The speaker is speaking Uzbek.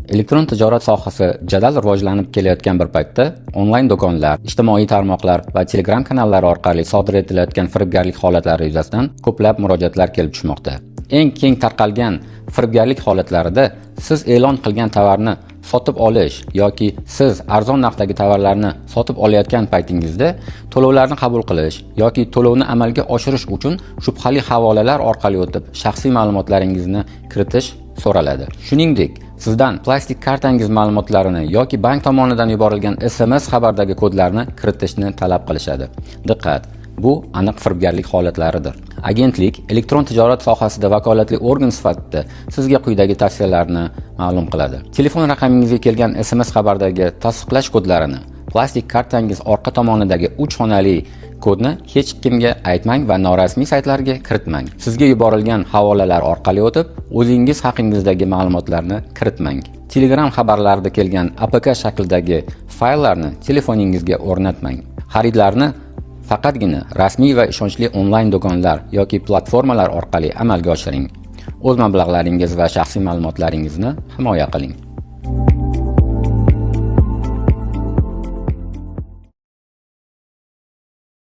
Elektron tijorat sohasi jadal rivojlanib kelayotgan bir paytda onlayn do'konlar, ijtimoiy tarmoqlar va Telegram kanallari orqali sodir etilayotgan firibgarlik holatlari yuzasidan ko'plab murojaatlar kelib tushmoqda. Eng keng tarqalgan firibgarlik holatlarida siz e'lon qilgan tovarni sotib olish yoki siz arzon narxdagi tovarlarni sotib olayotgan paytingizda to'lovlarni qabul qilish yoki to'lovni amalga oshirish uchun shubhali havolalar orqali o'tib shaxsiy ma'lumotlaringizni kiritish so'raladi. Shuningdek, sizdan plastik kartangiz ma'lumotlarini yoki bank tomonidan yuborilgan SMS xabardagi kodlarni kiritishni talab qilishadi. Diqqat! Bu aniq firibgarlik holatlaridir. Agentlik elektron tijorat sohasida vakolatli organ sifatida sizga quyidagi tavsiyalarni ma'lum qiladi. Telefon raqamingizga kelgan SMS xabardagi tasdiqlash kodlarini, plastik kartangiz orqa tomonidagi 3 xonali kodni hech kimga aytmang va norasmiy saytlarga kiritmang. Sizga yuborilgan havolalar orqali o'tib, o'zingiz haqingizdagi ma'lumotlarni kiritmang. Telegram xabarlarida kelgan APK shaklidagi fayllarni telefoningizga o'rnatmang. Xaridlarni faqatgina rasmiy va ishonchli onlayn do'konlar yoki platformalar orqali amalga oshiring. O'z mablag'laringiz va shaxsiy ma'lumotlaringizni himoya qiling.